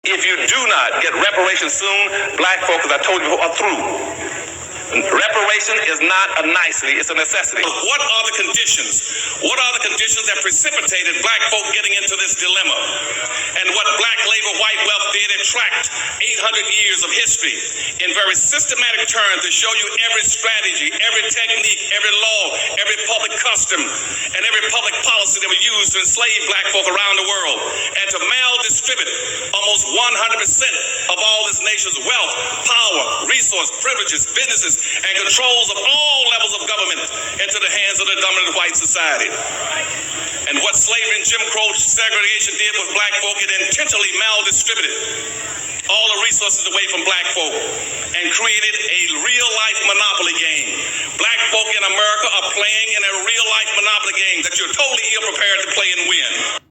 If you do not get reparations soon, black folk, as I told you before, are through. Reparation is not a nicety, it's a necessity. What are the conditions? What are the conditions that precipitated black folk getting into this dilemma? And what black labor, white wealth did, it tracked 800 years of history in very systematic terms to show you every strategy, every technique, every law, every public custom, and every public policy that was used to enslave black folk around the world and to maldistribute almost 100% of all this nation's wealth, power, resource, privileges, businesses, and controls of all levels of government into the hands of the dominant white society. And what slavery and Jim Crow segregation did with black folk, it intentionally maldistributed all the resources away from black folk and created a real-life monopoly game. Black folk in America are playing in a real-life monopoly game that you're totally ill-prepared to play and win.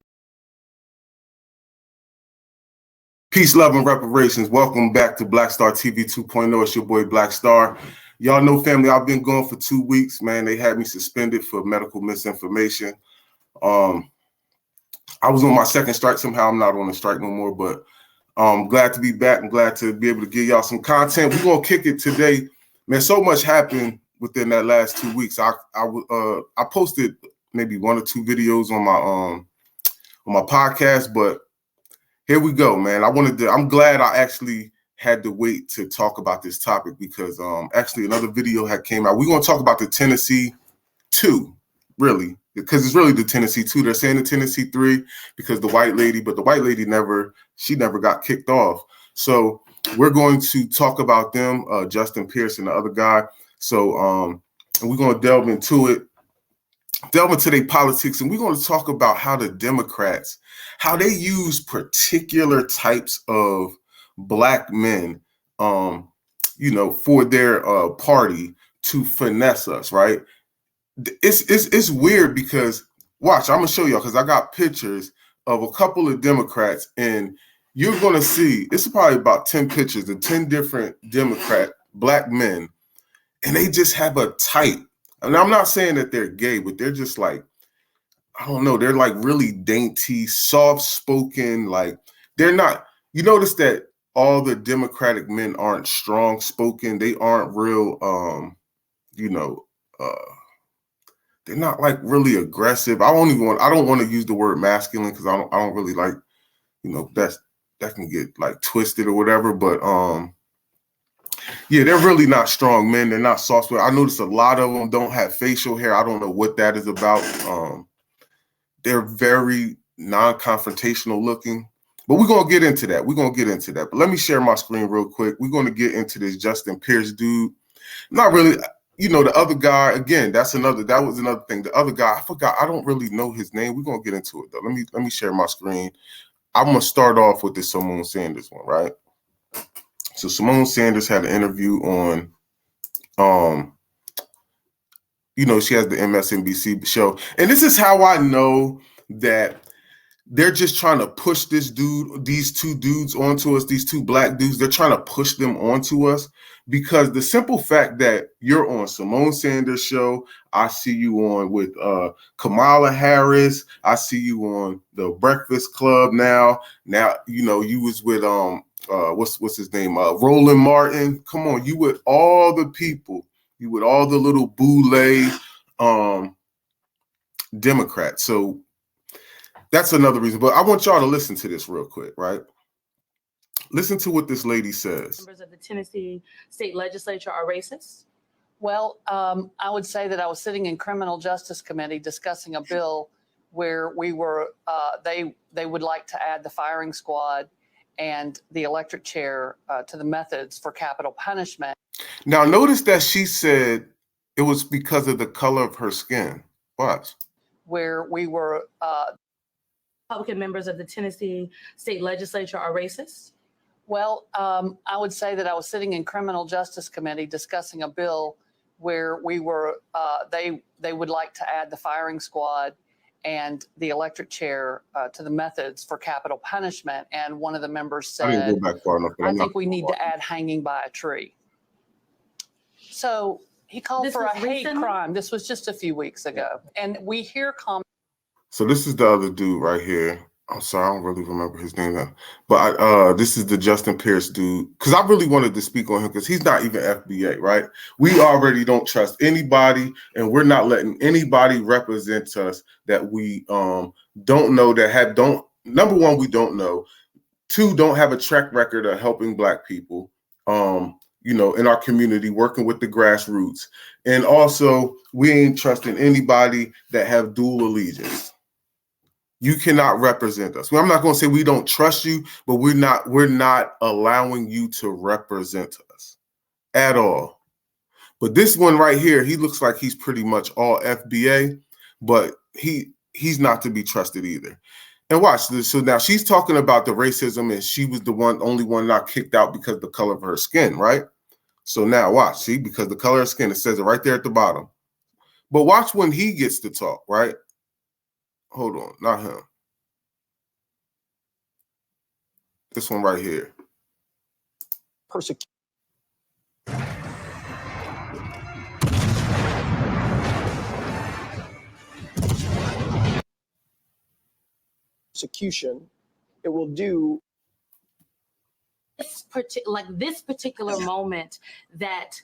Peace, love, and reparations. Welcome back to Black Star TV 2.0. It's your boy Black Star. Y'all know, family, I've been gone for 2 weeks, man. They had me suspended for medical misinformation. I was on my second strike. Somehow I'm not on the strike no more, but I'm glad to be back. I'm glad to be able to give y'all some content. We're going to kick it today. Man, so much happened within that last 2 weeks. I posted maybe 1 or 2 videos on my podcast, but here we go, man. I'm glad I actually had to wait to talk about this topic because actually another video had came out. We're going to talk about the Tennesse 2, really, because it's really the Tennesse 2. They're saying the Tennesse 3 because the white lady never got kicked off. So we're going to talk about them, Justin Pearson, the other guy. So and we're going to delve into their politics, and we're going to talk about how the Democrats, how they use particular types of black men, for their party to finesse us, right? It's weird because, watch, I'm going to show y'all because I got pictures of a couple of Democrats, and you're going to see, it's probably about 10 pictures of 10 different Democrat black men, and they just have a type. And I'm not saying that they're gay, but they're just like, I don't know, they're like really dainty, soft-spoken, like they're not, you notice that all the Democratic men aren't strong-spoken, they aren't real, they're not like really aggressive. I don't want to use the word masculine because I don't really like, that can get like twisted or whatever, but yeah, they're really not strong men. They're not soft. I notice a lot of them don't have facial hair. I don't know what that is about. They're very non-confrontational looking. But we're going to get into that. But let me share my screen real quick. We're going to get into this Justin Pearson dude. Not really, the other guy, again, that was another thing. The other guy, I forgot. I don't really know his name. We're going to get into it, though. Let me share my screen. I'm going to start off with the C00n Sanders one, right? So C00n Sanders had an interview on, she has the MSNBC show. And this is how I know that they're just trying to push these 2 dudes onto us, these 2 black dudes. They're trying to push them onto us because the simple fact that you're on C00n Sanders' show, I see you on with Kamala Harris, I see you on the Breakfast Club now. Now, you was with what's his name? Roland Martin. Come on, you with all the people, you with all the little boule Democrats. So that's another reason. But I want y'all to listen to this real quick, right? Listen to what this lady says. Members of the Tennessee state legislature are racist? Well, I would say that I was sitting in criminal justice committee discussing a bill where we were, they would like to add the firing squad and the electric chair to the methods for capital punishment. Now, notice that she said it was because of the color of her skin. Watch. Where we were... Republican members of the Tennessee state legislature are racist? Well, I would say that I was sitting in criminal justice committee discussing a bill where we were, they would like to add the firing squad and the electric chair to the methods for capital punishment. And one of the members said, I didn't go back far enough, I think we need to add hanging by a tree. So he called for a hate crime. This was just a few weeks ago. And we hear comments. So this is the other dude right here. I'm sorry, I don't really remember his name now. But this is the Justin Pierce dude, because I really wanted to speak on him because he's not even FBA, right? We already don't trust anybody, and we're not letting anybody represent us that we don't know, number one, we don't know. Two, don't have a track record of helping Black people, in our community, working with the grassroots. And also, we ain't trusting anybody that have dual allegiance. You cannot represent us. Well, I'm not going to say we don't trust you, but we're not allowing you to represent us at all. But this one right here, he looks like he's pretty much all FBA, but he's not to be trusted either. And watch this. So now she's talking about the racism, and she was the only one not kicked out because of the color of her skin, right? So now watch, see, because the color of skin, it says it right there at the bottom. But watch when he gets to talk, right? Hold on, not him. This one right here. Persecution it will do This particular moment that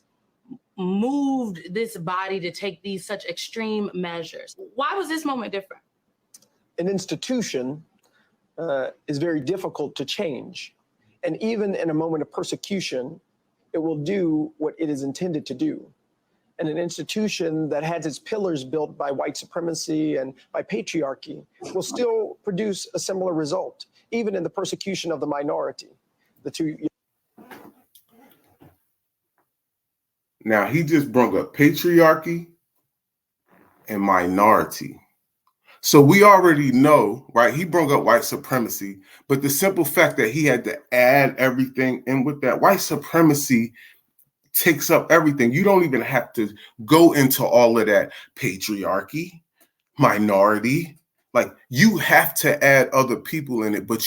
moved this body to take these such extreme measures. Why was this moment different? an institution is very difficult to change. And even in a moment of persecution, it will do what it is intended to do. And an institution that has its pillars built by white supremacy and by patriarchy will still produce a similar result, even in the persecution of the minority. The two. Now, he just brought up patriarchy and minority. So we already know, right? He brought up white supremacy, but the simple fact that he had to add everything in with that white supremacy takes up everything. You don't even have to go into all of that patriarchy, minority. Like, you have to add other people in it, but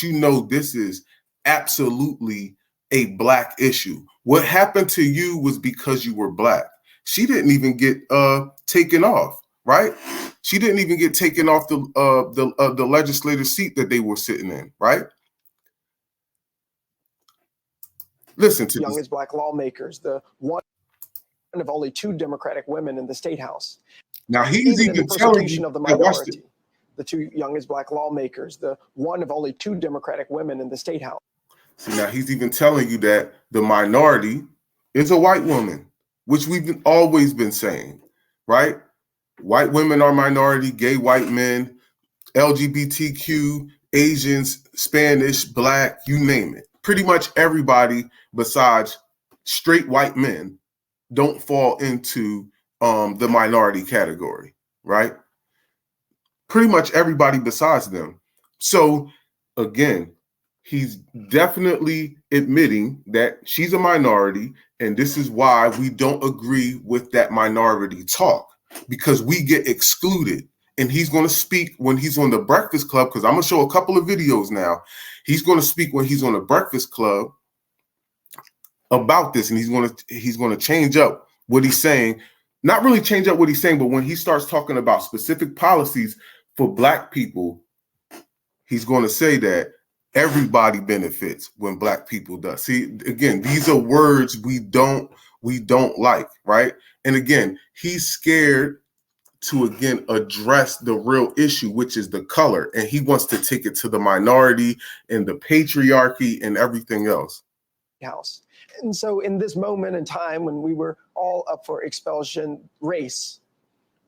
this is absolutely a Black issue. What happened to you was because you were Black. She didn't even get taken off, right? She didn't even get taken off the legislative seat that they were sitting in, right? Listen to young this. as Black lawmakers, the one of only 2 Democratic women in the State House. Now he's even telling you of the minority, the 2 youngest Black lawmakers, the one of only 2 Democratic women in the State House. See, now he's even telling you that the minority is a white woman, which we've always been saying, right? White women are minority, gay white men, LGBTQ, Asians, Spanish, Black, you name it. Pretty much everybody besides straight white men don't fall into the minority category, right? Pretty much everybody besides them. So again, he's definitely admitting that she's a minority, and this is why we don't agree with that minority talk, because we get excluded. And he's going to speak when he's on the Breakfast Club, because I'm going to show a couple of videos now. He's going to speak when he's on the Breakfast Club about this, and he's going to change up what he's saying. Not really change up what he's saying, but when he starts talking about specific policies for Black people, he's going to say that everybody benefits when Black people does. See, again, these are words we don't like, right? And again, he's scared to again address the real issue, which is the color, and he wants to take it to the minority and the patriarchy and everything else. House. And so in this moment in time when we were all up for expulsion, race,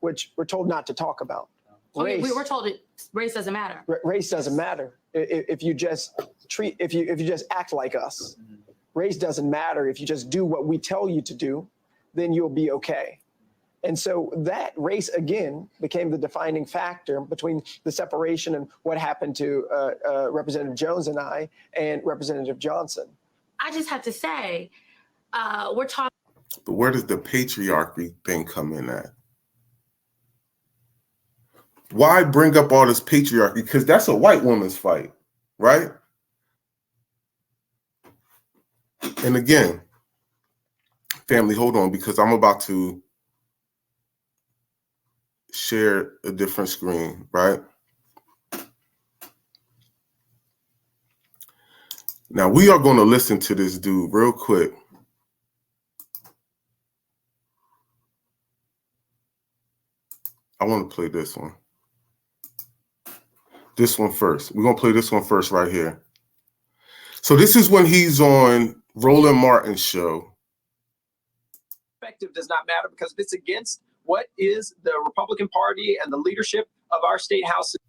which we're told not to talk about. We were told race doesn't matter. Race doesn't matter if you just if you just act like us. Race doesn't matter if you just do what we tell you to do, then you'll be okay. And so that race again became the defining factor between the separation and what happened to Representative Jones and I and Representative Johnson. I just have to say, we're talking. But where does the patriarchy thing come in at? Why bring up all this patriarchy? Because that's a white woman's fight, right? And again, family, hold on, because I'm about to share a different screen, right? Now we are going to listen to this dude real quick. I want to play this one. This one first. We're going to play this one first right here. So this is when he's on Roland Martin's show. Perspective does not matter because it's against what is the Republican Party and the leadership of our state house. It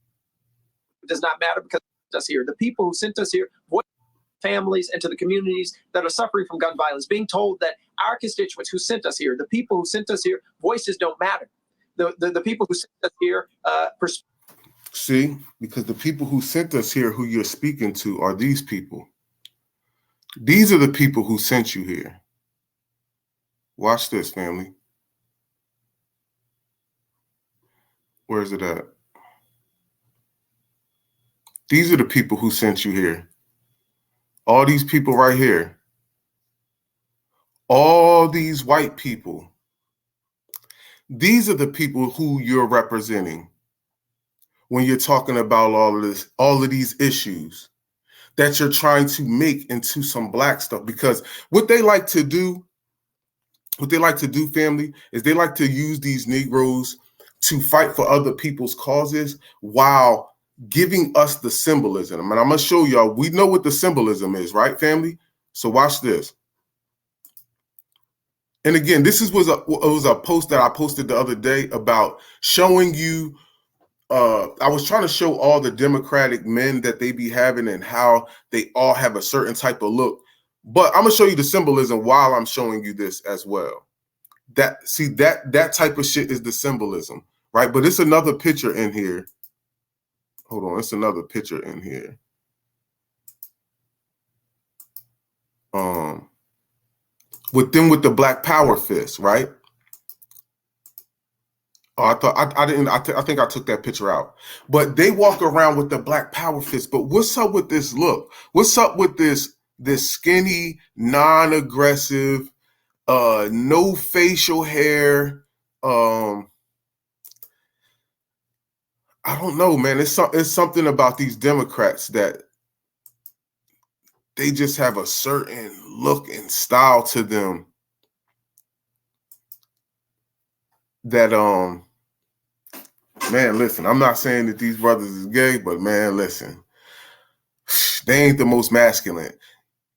does not matter because us here, the people who sent us here, voice families and to the communities that are suffering from gun violence, being told that our constituents who sent us here, the people who sent us here, voices don't matter. The people who sent us here. See, because the people who sent us here, who you're speaking to, are these people. These are the people who sent you here. Watch this, family. Where is it at? These are the people who sent you here. All these people right here. All these white people. These are the people who you're representing when you're talking about all of this, all of these issues that you're trying to make into some black stuff. Because what they like to do, family, is they like to use these Negroes to fight for other people's causes while giving us the symbolism. And I'm going to show y'all, we know what the symbolism is, right, family? So watch this. And again, this was a post that I posted the other day about showing you, I was trying to show all the Democratic men that they be having and how they all have a certain type of look. But I'm going to show you the symbolism while I'm showing you this as well. That type of shit is the symbolism, right? But it's another picture in here. Hold on, it's another picture in here. With the Black Power fist, right? Oh, I think I took that picture out. But they walk around with the Black Power fist. But what's up with this look? What's up with this skinny, non-aggressive, no facial hair? I don't know, man. It's something about these Democrats that they just have a certain look and style to them that man, listen, I'm not saying that these brothers is gay, but man, listen, they ain't the most masculine.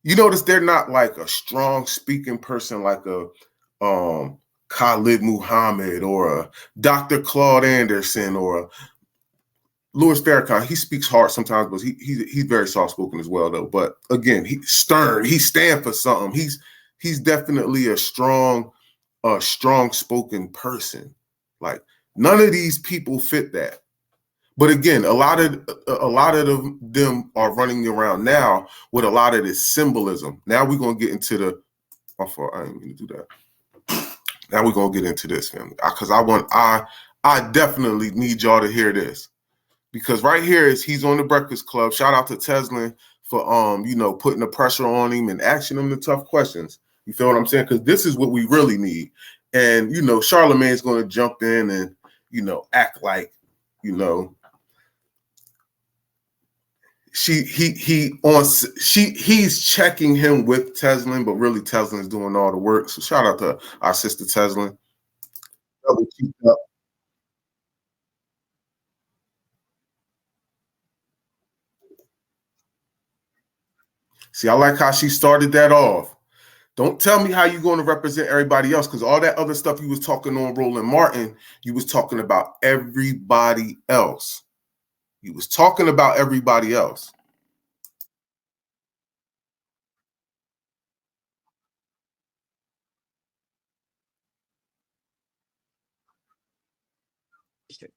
You notice they're not like a strong speaking person like a Khalid Muhammad or a Dr. Claude Anderson or a Louis Farrakhan. He speaks hard sometimes, but he's very soft spoken as well, though. But again, he's stern. He stands for something. He's definitely a strong spoken person. Like none of these people fit that. But again, a lot of them are running around now with a lot of this symbolism. Now we're gonna get into the. I ain't gonna do that. Now we're gonna get into this, family, because I definitely need y'all to hear this. Because right here is he's on the Breakfast Club. Shout out to Teslin for putting the pressure on him and asking him the tough questions. You feel what I'm saying? Because this is what we really need. And Charlamagne's going to jump in and act like he's checking him with Teslin, but really Teslin's doing all the work. So shout out to our sister Teslin. Double cheeked up. See, I like how she started that off. Don't tell me how you're going to represent everybody else, because all that other stuff you was talking on Roland Martin, you was talking about everybody else. You was talking about everybody else.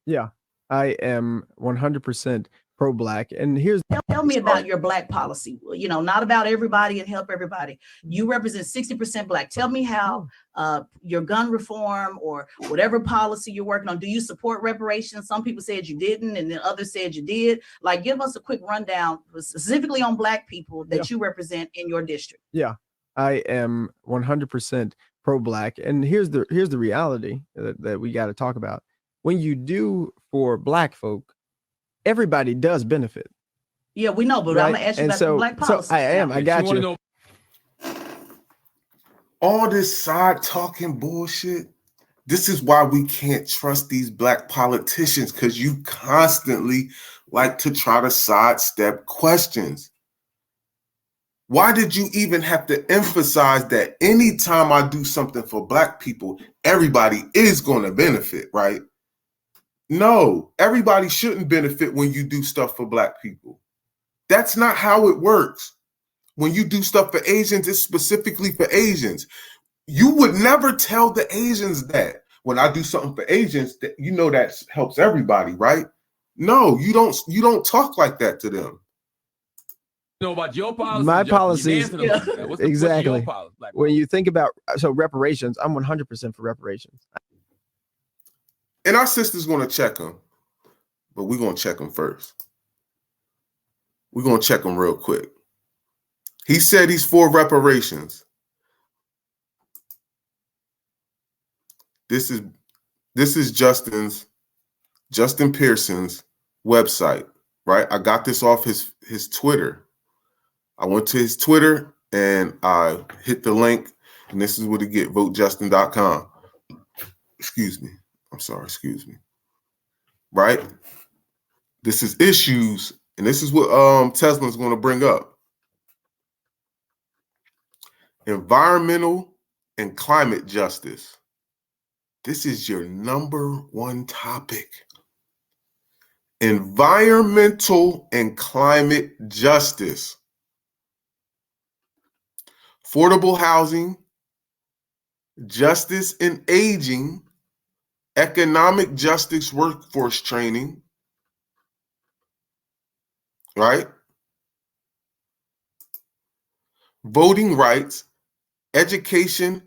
Yeah, I am 100% pro-Black. And here's tell me about your Black policy. Not about everybody and help everybody. You represent 60% Black. Tell me how your gun reform or whatever policy you're working on. Do you support reparations? Some people said you didn't, and then others said you did. Like, give us a quick rundown specifically on Black people that you represent in your district. Yeah, I am 100% pro-Black. And here's the reality that we got to talk about. When you do for Black folk, everybody does benefit. Yeah, we know, but I'm gonna ask you And about the black policy. So I am. I got you. All this side talking bullshit. This is why we can't trust these black politicians, because you constantly like to try to sidestep questions. Why did you even have to emphasize that anytime I do something for black people, everybody is going to benefit, right? No, everybody shouldn't benefit when you do stuff for black people. That's not how it works. When you do stuff for Asians, it's specifically for Asians. You would never tell the Asians that when I do something for Asians, that you know that helps everybody, right? No, you don't talk like that to them. Know about your policy? My policies, exactly. Like, when you think about reparations, I'm 100% for reparations. And our sister's going to check them, but we're going to check them first. We're going to check them real quick. He said he's for reparations. This is Justin Pearson's website, right? I got this off his Twitter. I went to his Twitter and I hit the link, and this is what you get, votejustin.com. Excuse me. I'm sorry, excuse me. Right? This is issues, and this is what Tesla's going to bring up. Environmental and climate justice. This is your number one topic. Environmental and climate justice. Affordable housing, justice in aging, economic justice workforce training, right? Voting rights, education,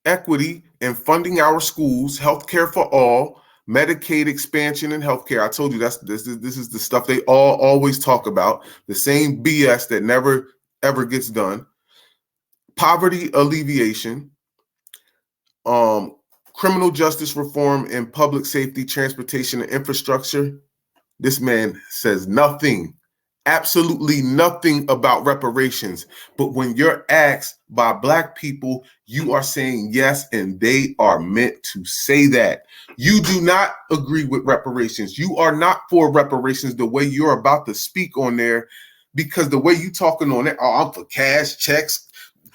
equity, and funding our schools, healthcare for all, Medicaid expansion and healthcare. I told you this is the stuff they always talk about, the same BS that never ever gets done. Poverty alleviation, criminal justice reform and public safety, transportation, and infrastructure. This man says nothing, absolutely nothing about reparations. But when you're asked by black people, you are saying yes, and they are meant to say that. You do not agree with reparations. You are not for reparations the way you're about to speak on there, because the way you talking on it, oh, I'm for cash, checks,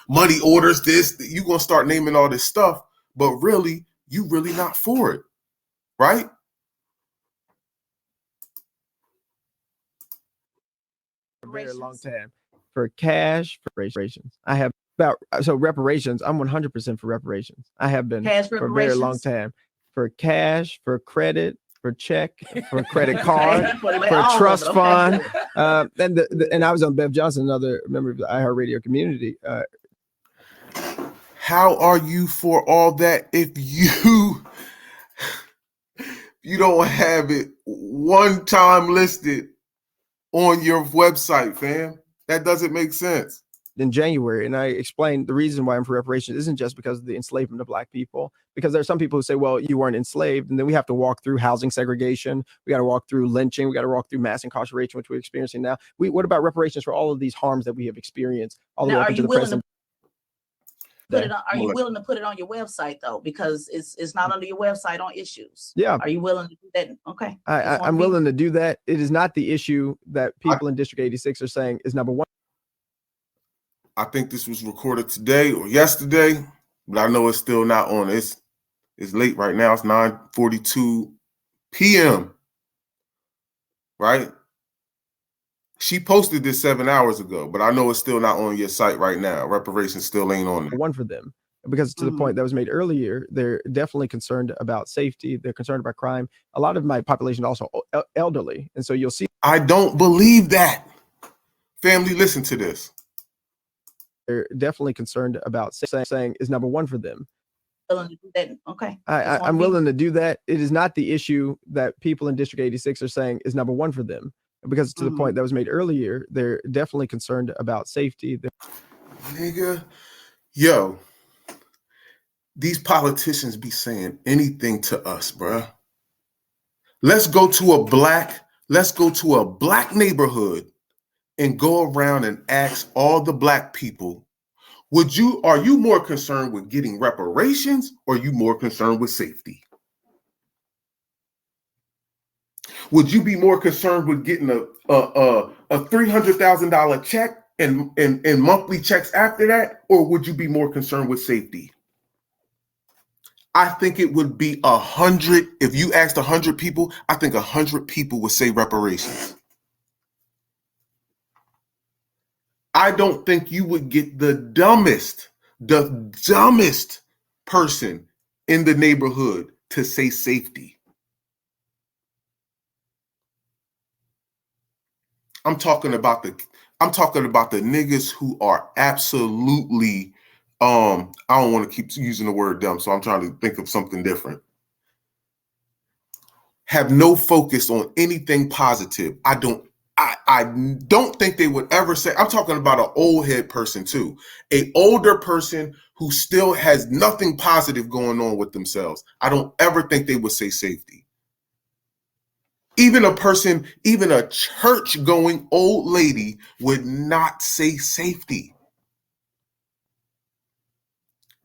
money orders, this, you're going to start naming all this stuff, but really, you really not for it, right? For a very long time. For cash, for reparations. I have reparations, I'm 100% for reparations. I have been for a very long time. For cash, for credit, for check, for credit card, for trust fund. And I was on Bev Johnson, another member of the iHeartRadio community. How are you for all that if you don't have it one time listed on your website, fam? That doesn't make sense. In January, and I explained the reason why I'm for reparations isn't just because of the enslavement of black people, because there are some people who say, well, you weren't enslaved, and then we have to walk through housing segregation, we got to walk through lynching, we got to walk through mass incarceration, which we're experiencing now. What about reparations for all of these harms that we have experienced all the way up into the present? Are you willing to put it on your website though? Because it's not under your website on issues. Yeah. Are you willing to do that? Okay. I'm willing to do that. It is not the issue that people in District 86 are saying is number one. I think this was recorded today or yesterday, but I know it's still not on. It's late right now. It's 9:42 p.m. Right? She posted this 7 hours ago, but I know it's still not on your site right now. Reparations still ain't on there. One for them, because to the point that was made earlier, they're definitely concerned about safety. They're concerned about crime. A lot of my population also elderly. And so you'll see. I don't believe that. Family, listen to this. They're definitely concerned about saying is number one for them. Okay. I'm willing to do that. It is not the issue that people in District 86 are saying is number one for them. Because to the point that was made earlier, they're definitely concerned about safety. Nigga, yo, these politicians be saying anything to us, bruh. Let's go to a black neighborhood and go around and ask all the black people, are you more concerned with getting reparations or are you more concerned with safety? Would you be more concerned with getting a $300,000 check and monthly checks after that, or would you be more concerned with safety? I think it would be 100. If you asked 100 people, I think 100 people would say reparations. I don't think you would get the dumbest person in the neighborhood to say safety. I'm talking about the niggas who are absolutely I don't want to keep using the word dumb, so I'm trying to think of something different. Have no focus on anything positive. I don't think they would ever say, I'm talking about an old head person too, an older person who still has nothing positive going on with themselves. I don't ever think they would say safety. Even a church going old lady would not say safety.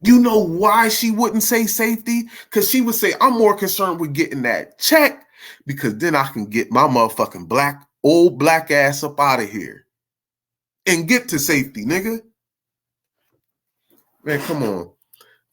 You know why she wouldn't say safety? Because she would say, I'm more concerned with getting that check because then I can get my motherfucking old black ass up out of here and get to safety, nigga. Man, come on.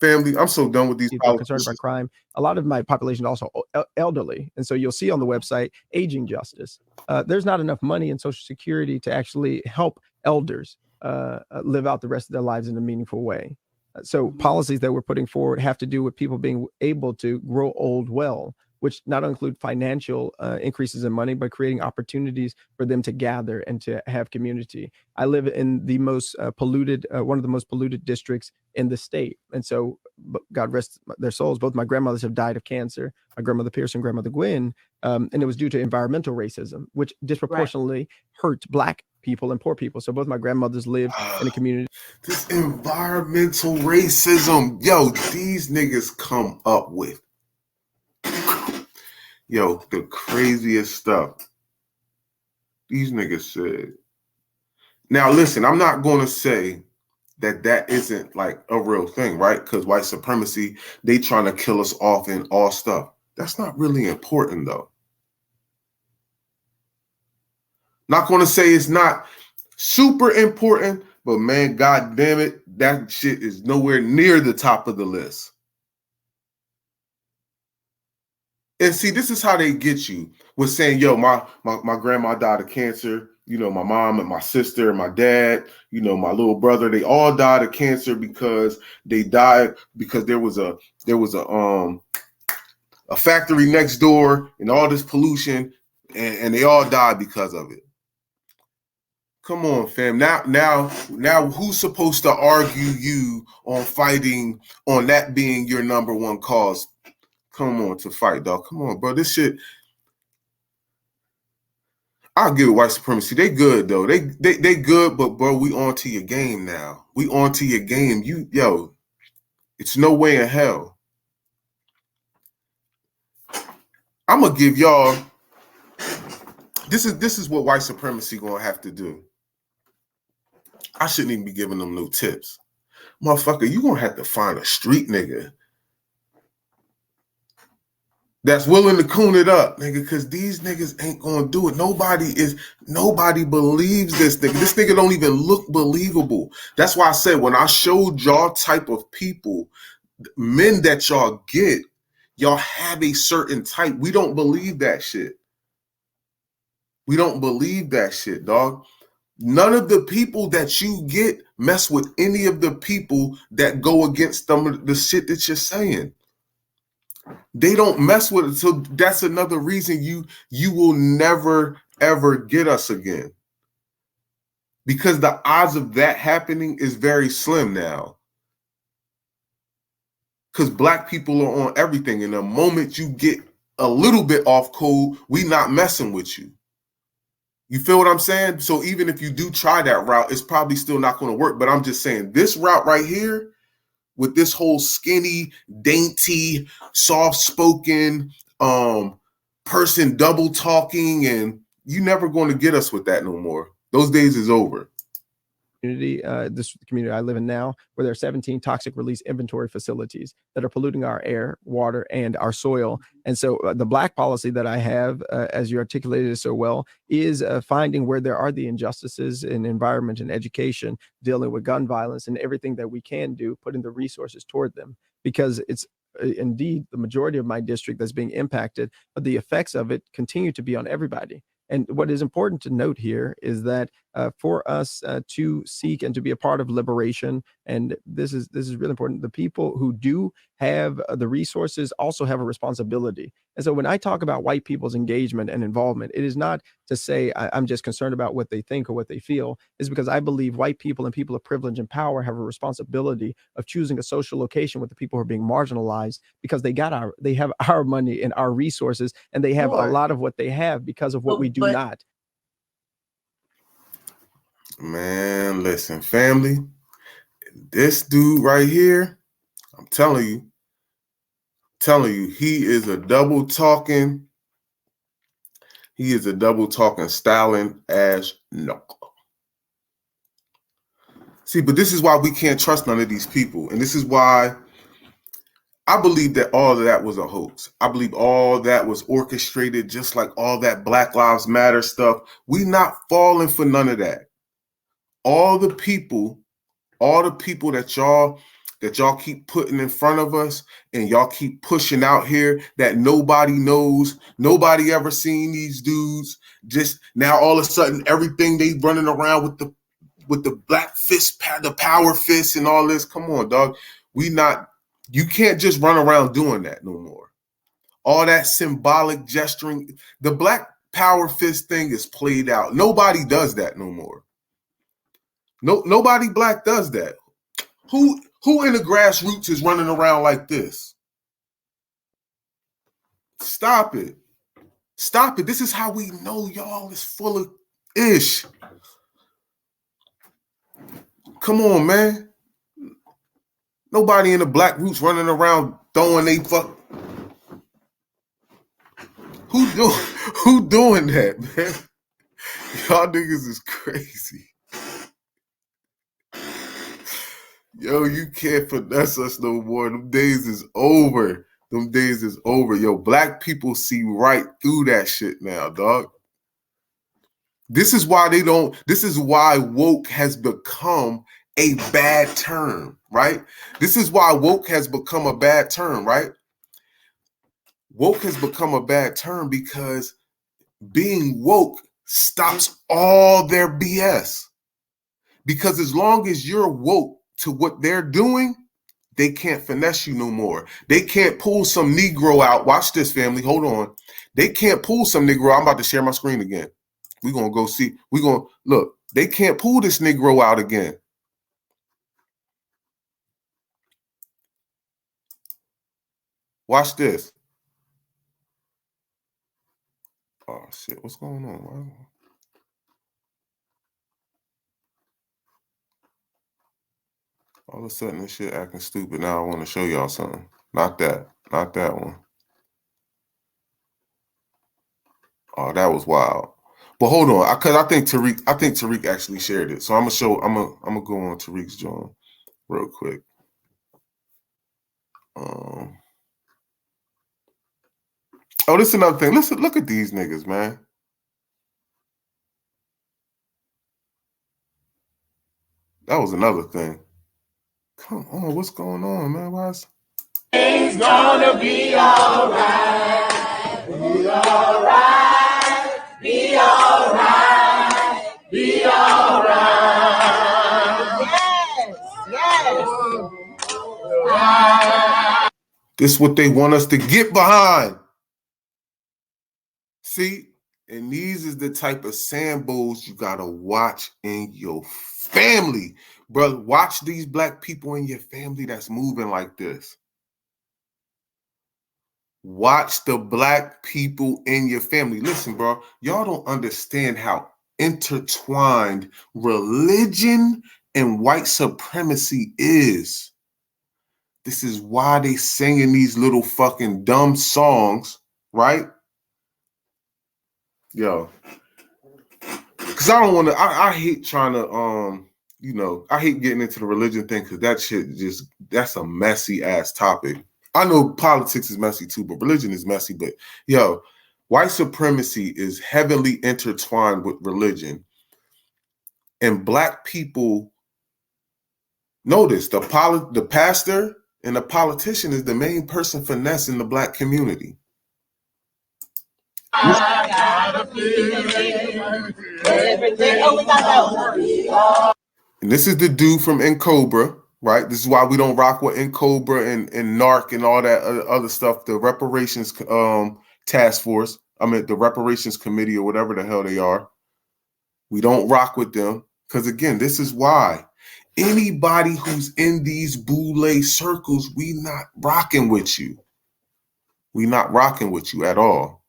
Family, I'm so done with these people concerned about crime. A lot of my population is also elderly. And so you'll see on the website, aging justice. There's not enough money in Social Security to actually help elders live out the rest of their lives in a meaningful way. So policies that we're putting forward have to do with people being able to grow old well, which not include financial increases in money, but creating opportunities for them to gather and to have community. I live in the most polluted, one of the most polluted districts in the state. And so God rest their souls, both my grandmothers have died of cancer, my grandmother Pearson, grandmother Gwen, and it was due to environmental racism, which disproportionately hurt Black people and poor people. So both my grandmothers lived in a community. This environmental racism, yo, these niggas come up with, yo, the craziest stuff. These niggas said. Now, listen, I'm not going to say that isn't like a real thing, right? Because white supremacy, they trying to kill us off in all stuff. That's not really important, though. Not going to say it's not super important, but man, God damn it, that shit is nowhere near the top of the list. And see, this is how they get you with saying, yo, my grandma died of cancer. You know, my mom and my sister and my dad, you know, my little brother, they all died of cancer because they died because there was a factory next door and all this pollution and they all died because of it. Come on, fam. Now who's supposed to argue you on fighting on that being your number one cause? Come on to fight, dog. Come on, bro. This shit. I'll give it white supremacy. They good though. They good, but bro, we on to your game now. We on to your game. Yo, it's no way in hell. I'm gonna give y'all. This is what white supremacy gonna have to do. I shouldn't even be giving them no tips. Motherfucker, you gonna have to find a street nigga that's willing to coon it up, nigga, because these niggas ain't gonna do it. Nobody believes this nigga. This nigga don't even look believable. That's why I said when I showed y'all type of people, men that y'all get, y'all have a certain type. We don't believe that shit. We don't believe that shit, dog. None of the people that you get mess with any of the people that go against the shit that you're saying. They don't mess with it. So that's another reason you will never, ever get us again. Because the odds of that happening is very slim now. Because Black people are on everything. And the moment you get a little bit off code, we not messing with you. You feel what I'm saying? So even if you do try that route, it's probably still not going to work. But I'm just saying this route right here, with this whole skinny, dainty, soft-spoken person double talking, and you never going to get us with that no more. Those days is over. This community I live in now, where there are 17 toxic release inventory facilities that are polluting our air, water, and our soil. And so the Black policy that I have, as you articulated it so well, is finding where there are the injustices in environment and education, dealing with gun violence, and everything that we can do, putting the resources toward them, because it's indeed the majority of my district that's being impacted, but the effects of it continue to be on everybody. And what is important to note here is that for us to seek and to be a part of liberation, and this is really important, the people who do have the resources also have a responsibility. And so when I talk about white people's engagement and involvement, it is not to say I'm just concerned about what they think or what they feel. It's because I believe white people and people of privilege and power have a responsibility of choosing a social location with the people who are being marginalized, because they have our money and our resources, and they have a lot of what they have because of what we do not. Man, listen, family, this dude right here, I'm telling you, he is a double talking styling ass knuckle. See, but this is why we can't trust none of these people. And this is why I believe that all of that was a hoax. I believe all that was orchestrated, just like all that Black Lives Matter stuff. We not falling for none of that. All the people that y'all keep putting in front of us and y'all keep pushing out here that nobody knows, nobody ever seen these dudes. Just now, all of a sudden, everything they running around with the black fist, the power fist, and all this. Come on, dog. You can't just run around doing that no more. All that symbolic gesturing, the black power fist thing is played out. Nobody does that no more. Nobody black does that. Who in the grassroots is running around like this? Stop it. Stop it. This is how we know y'all is full of ish. Come on, man. Nobody in the black roots running around throwing they fuck. Who doing that, man? Y'all niggas is crazy. Yo, you can't finesse us no more. Them days is over. Yo, black people see right through that shit now, dog. This is why woke has become a bad term, right? This is why woke has become a bad term, right? Woke has become a bad term because being woke stops all their BS. Because as long as you're woke to what they're doing, they can't finesse you no more. They can't pull some Negro out. Watch this, family. Hold on. They can't pull some Negro. I'm about to share my screen again. We're going to go see. We're going to look. They can't pull this Negro out again. Watch this. Oh, shit. What's going on? All of a sudden, this shit acting stupid. Now I want to show y'all something. Not that one. Oh, that was wild. But hold on, because I think Tariq actually shared it. So I'm gonna go on Tariq's joint real quick. Oh, this is another thing. Listen, look at these niggas, man. That was another thing. Come on, what's going on, man? Why is It's gonna be all right. Be all right. Be all right. Be all right. Yes. this what they want us to get behind? See, and these is the type of sambos you gotta watch in your family, brother. Watch these black people in your family that's moving like this. Watch the black people in your family. Listen, bro, y'all don't understand how intertwined religion and white supremacy is. This is why they singing these little fucking dumb songs, right? Yo, because I don't want to. I hate trying to you know, I hate getting into the religion thing because that shit that's a messy ass topic. I know politics is messy too, but religion is messy. But yo, white supremacy is heavily intertwined with religion, and black people notice the pastor and the politician is the main person finessing the black community. And this is the dude from Cobra, right? This is why we don't rock with Cobra and NARC and all that other stuff. The reparations task force, the reparations committee or whatever the hell they are. We don't rock with them because, again, this is why. Anybody who's in these boule circles, we not rocking with you. We not rocking with you at all.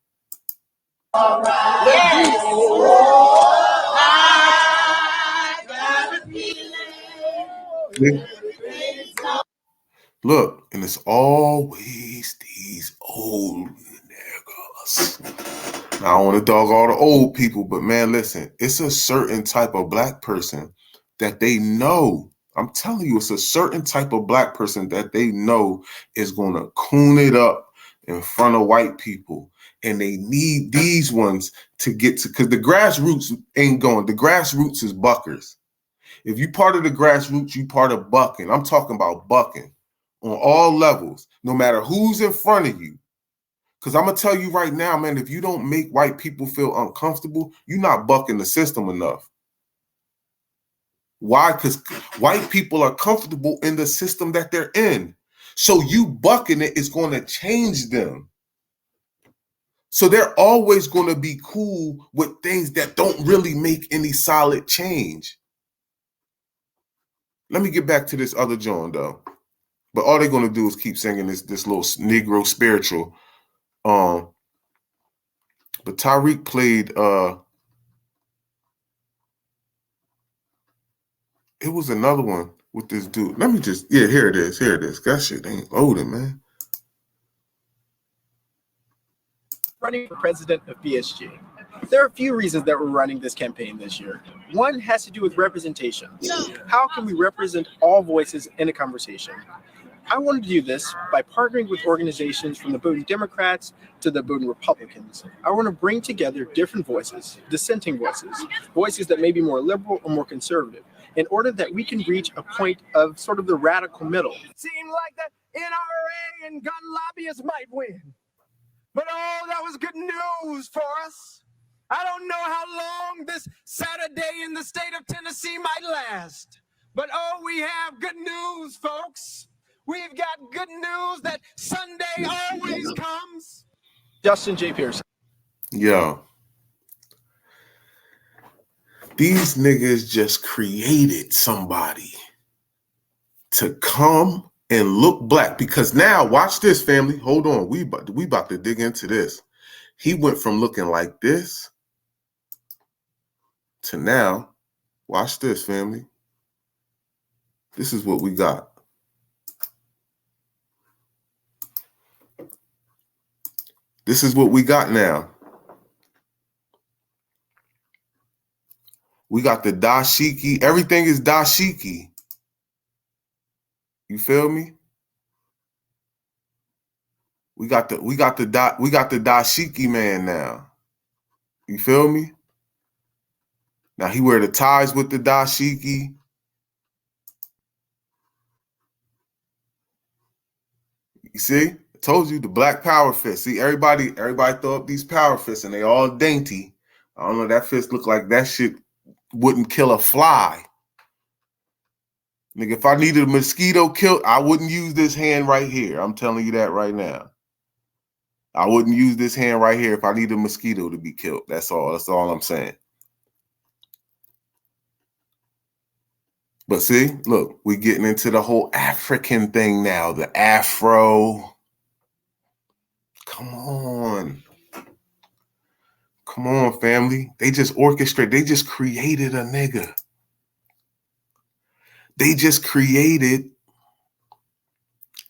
All right. Yes. Look, and it's always these old niggas. Now, I don't want to dog all the old people, but man, listen, it's a certain type of black person that they know. I'm telling you, it's a certain type of black person that they know is going to coon it up in front of white people. And they need these ones to get to, because the grassroots ain't going. The grassroots is buckers. If you part of the grassroots, you part of bucking. I'm talking about bucking on all levels, no matter who's in front of you. Because I'm going to tell you right now, man, if you don't make white people feel uncomfortable, you're not bucking the system enough. Why? Because white people are comfortable in the system that they're in. So you bucking it is going to change them. So they're always going to be cool with things that don't really make any solid change. Let me get back to this other joint, though. But all they're going to do is keep singing this little Negro spiritual. But Tyreek played, it was another one with this dude. Let me just, yeah, here it is. That shit ain't loading, man. Running for president of BSG. There are a few reasons that we're running this campaign this year. One has to do with representation. How can we represent all voices in a conversation? I wanted to do this by partnering with organizations from the Bowdoin Democrats to the Bowdoin Republicans. I want to bring together different voices, dissenting voices, voices that may be more liberal or more conservative, in order that we can reach a point of sort of the radical middle. Seemed like the NRA and gun lobbyists might win. But oh, that was good news for us. I don't know how long this Saturday in the state of Tennessee might last. But oh, we have good news, folks. We've got good news that Sunday always comes. Justin J. Pearson. Yo. These niggas just created somebody to come and look black, because now, watch this, family. Hold on. We about to dig into this. He went from looking like this to now, watch this, family. This is what we got. This is what we got now. We got the dashiki. Everything is dashiki. You feel me? We got the dashiki man now. You feel me? Now he wear the ties with the dashiki. You see? I told you, the black power fist. See, everybody throw up these power fists and they all dainty. I don't know, that fist look like that shit wouldn't kill a fly. Nigga, if I needed a mosquito killed, I wouldn't use this hand right here. I'm telling you that right now. I wouldn't use this hand right here if I needed a mosquito to be killed. That's all. That's all I'm saying. But see, look, we're getting into the whole African thing now. The Afro. Come on. Come on, family. They just orchestrated. They just created a nigga. They just created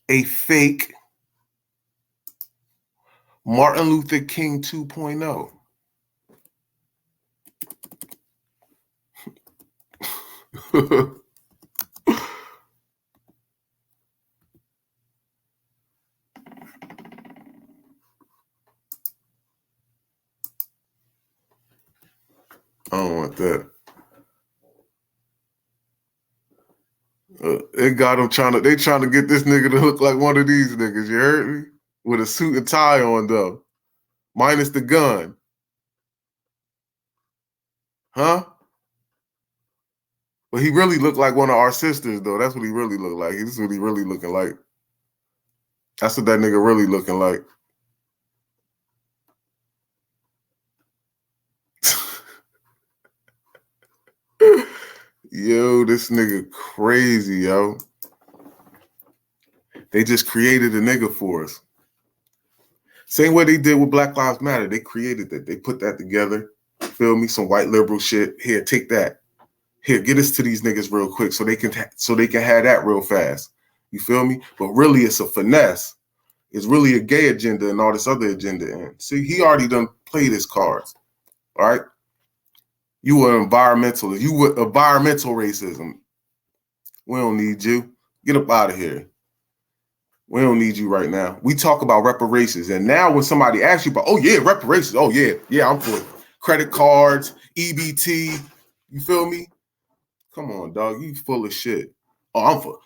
a fake Martin Luther King 2.0. I don't want that. It got them they trying to get this nigga to look like one of these niggas, you heard me? With a suit and tie on, though. Minus the gun. Huh? But he really looked like one of our sisters, though. That's what he really looked like. This is what he really looking like. That's what that nigga really looking like. Yo, this nigga crazy, yo. They just created a nigga for us. Same way they did with Black Lives Matter. They created that. They put that together. Feel me? Some white liberal shit. Here, take that. Here, get us to these niggas real quick so they can have that real fast. You feel me? But really, it's a finesse. It's really a gay agenda and all this other agenda. And see, he already done played his cards. All right? You were environmentalist. You were environmental racism. We don't need you. Get up out of here. We don't need you right now. We talk about reparations. And now when somebody asks you about, oh, yeah, reparations. Oh, yeah, I'm for it. Credit cards, EBT. You feel me? Come on, dog. You full of shit. Oh, I'm for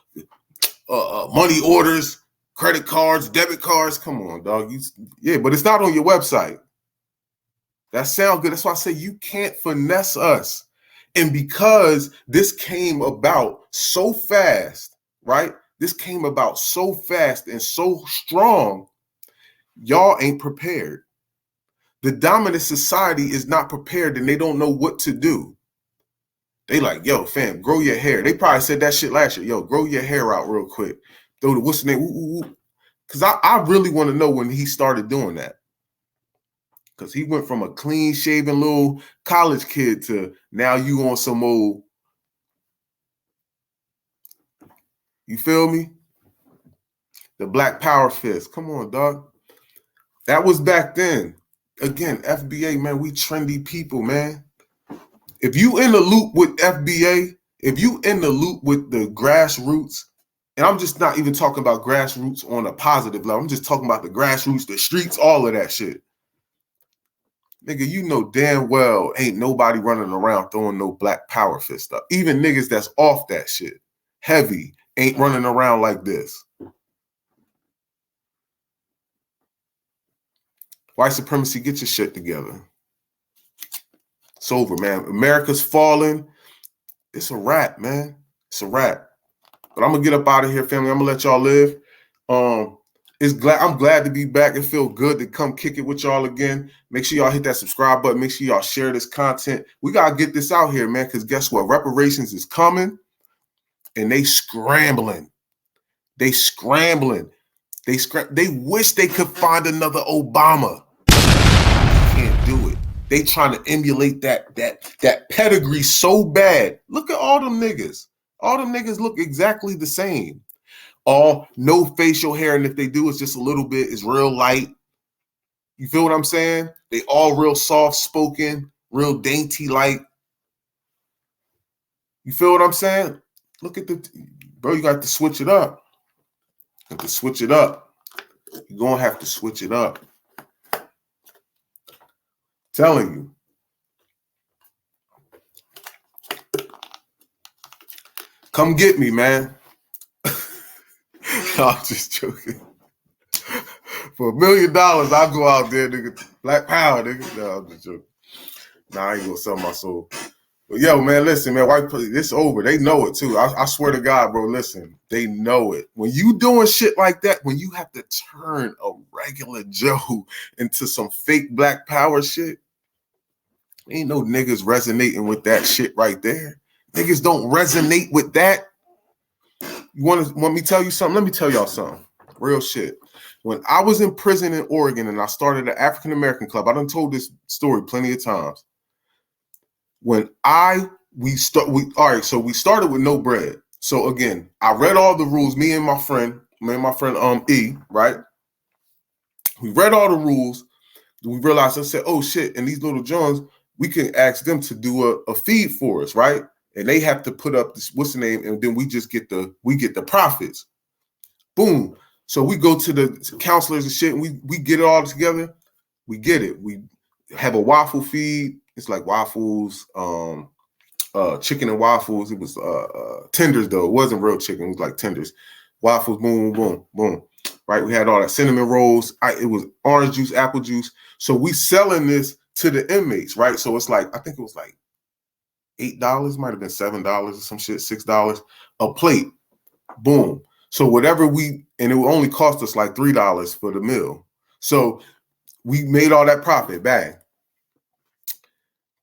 money orders, credit cards, debit cards. Come on, dog. Yeah, but it's not on your website. That sounds good. That's why I say you can't finesse us. And because this came about so fast, right? This came about so fast and so strong, y'all ain't prepared. The dominant society is not prepared and they don't know what to do. They like, yo, fam, grow your hair. They probably said that shit last year. Yo, grow your hair out real quick. Throw the, what's the name? Because I really want to know when he started doing that. Because he went from a clean-shaven little college kid to now you on some old, you feel me? The Black Power fist. Come on, dog. That was back then. Again, FBA, man, we trendy people, man. If you in the loop with FBA, if you in the loop with the grassroots, and I'm just not even talking about grassroots on a positive level. I'm just talking about the grassroots, the streets, all of that shit. Nigga, you know damn well ain't nobody running around throwing no Black Power fist stuff. Even niggas that's off that shit, heavy, ain't running around like this. White supremacy, get your shit together. It's over, man. America's falling. It's a wrap, man. It's a wrap. But I'm gonna get up out of here, family. I'm gonna let y'all live. I'm glad to be back. It feels good to come kick it with y'all again. Make sure y'all hit that subscribe button. Make sure y'all share this content. We gotta get this out here, man. Because guess what? Reparations is coming, and they scrambling. They scrambling. They wish they could find another Obama. Can't do it. They trying to emulate that pedigree so bad. Look at all them niggas. All them niggas look exactly the same. All no facial hair, and if they do, it's just a little bit. It's real light. You feel what I'm saying? They all real soft spoken, real dainty like. You feel what I'm saying? Look at bro. You got to switch it up. You have to switch it up. You're gonna have to switch it up. Telling you. Come get me, man. I'm just joking. For $1 million, I'll go out there, nigga. Black Power, nigga. No, I'm just joking. Nah, I ain't gonna sell my soul. But yo, man, listen, man, white people, it's over. They know it too. I swear to God, bro, listen, they know it. When you doing shit like that, when you have to turn a regular Joe into some fake Black Power shit, ain't no niggas resonating with that shit right there. Niggas don't resonate with that. You want me to tell you something? Let me tell y'all something. Real shit. When I was in prison in Oregon and I started an African American club, I done told this story plenty of times. When we started with no bread. So again, I read all the rules. Me and my friend E, right? We read all the rules. We realized, I said, oh shit, and these little Johns, we can ask them to do a feed for us, right? and they have to put up this, what's the name, and then we get the profits. Boom. So we go to the counselors and shit, and we get it all together. We get it. We have a waffle feed. It's like waffles, chicken and waffles. It was tenders though. It wasn't real chicken. It was like tenders. Waffles, boom, boom, boom. Right. We had all that cinnamon rolls. It was orange juice, apple juice. So we selling this to the inmates, right? So it's like, I think it was like $8, might have been $7 or some shit, $6 a plate. Boom. So whatever and it would only cost us like $3 for the meal. So we made all that profit, bang.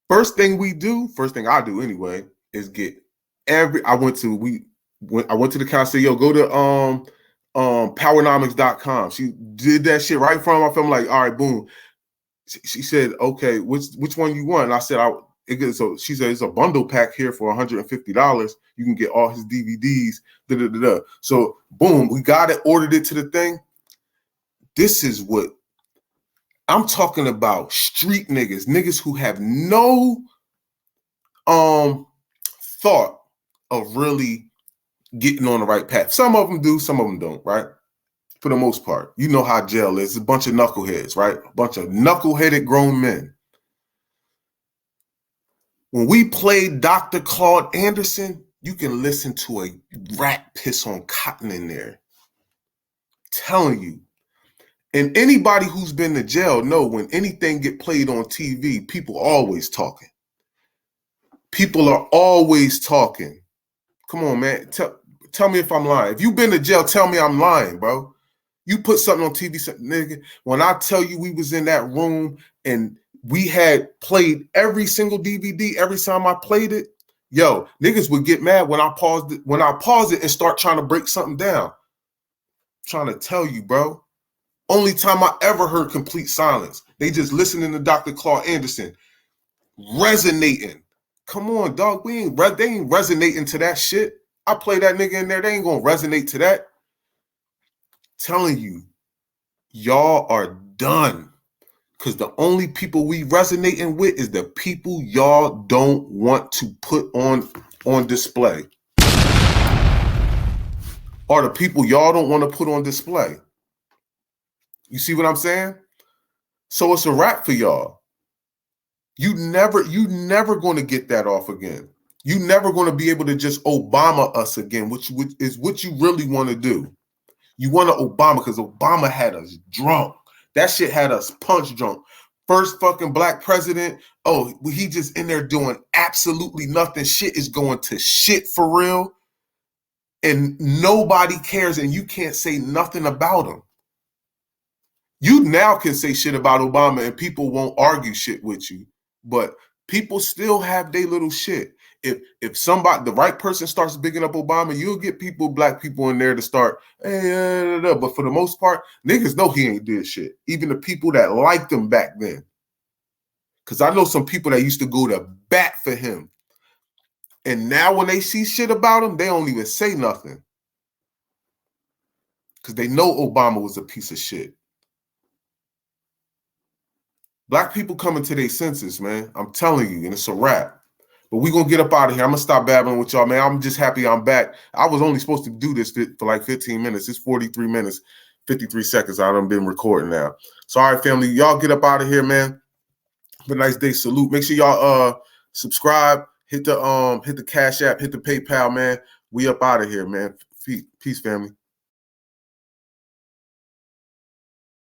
First thing I do anyway, is get I went to the counter, said, yo, go to powernomics.com. She did that shit right from my phone. I'm like, all right, boom. She said, okay, which one you want? And I said, so she said, it's a bundle pack here for $150. You can get all his DVDs. So boom, we got it, ordered it to the thing. This is what I'm talking about. Street niggas who have no thought of really getting on the right path. Some of them do, some of them don't, right? For the most part. You know how jail is. It's a bunch of knuckleheads, right? A bunch of knuckleheaded grown men. When we played Dr. Claude Anderson, you can listen to a rat piss on cotton in there. Telling you. And anybody who's been to jail know when anything get played on TV, people always talking. People are always talking. Come on, man. Tell me if I'm lying. If you've been to jail, tell me I'm lying, bro. You put something on TV, nigga. When I tell you we was in that room and we had played every single DVD every time I played it, yo, niggas would get mad when I pause it and start trying to break something down. I'm trying to tell you, bro. Only time I ever heard complete silence. They just listening to Dr. Claude Anderson. Resonating. Come on, dog. They ain't resonating to that shit. I play that nigga in there. They ain't gonna resonate to that. Telling you, y'all are done. Because the only people we resonating with is the people y'all don't want to put on display. Or the people y'all don't want to put on display. You see what I'm saying? So it's a wrap for y'all. You never going to get that off again. You never going to be able to just Obama us again, which is what you really want to do. You want to Obama because Obama had us drunk. That shit had us punch drunk. First fucking black president. Oh, he just in there doing absolutely nothing. Shit is going to shit for real. And nobody cares and you can't say nothing about him. You now can say shit about Obama and people won't argue shit with you. But people still have their little shit. If somebody, the right person starts bigging up Obama, you'll get black people in there to start, hey, but for the most part, niggas know he ain't did shit. Even the people that liked him back then. Because I know some people that used to go to bat for him. And now when they see shit about him, they don't even say nothing. Because they know Obama was a piece of shit. Black people coming to their senses, man. I'm telling you, and it's a wrap. But we're going to get up out of here. I'm going to stop babbling with y'all, man. I'm just happy I'm back. I was only supposed to do this for like 15 minutes. It's 43 minutes, 53 seconds. I done been recording now. So, all right, family, y'all get up out of here, man. Have a nice day. Salute. Make sure y'all subscribe. Hit the Cash App. Hit the PayPal, man. We up out of here, man. Peace, family.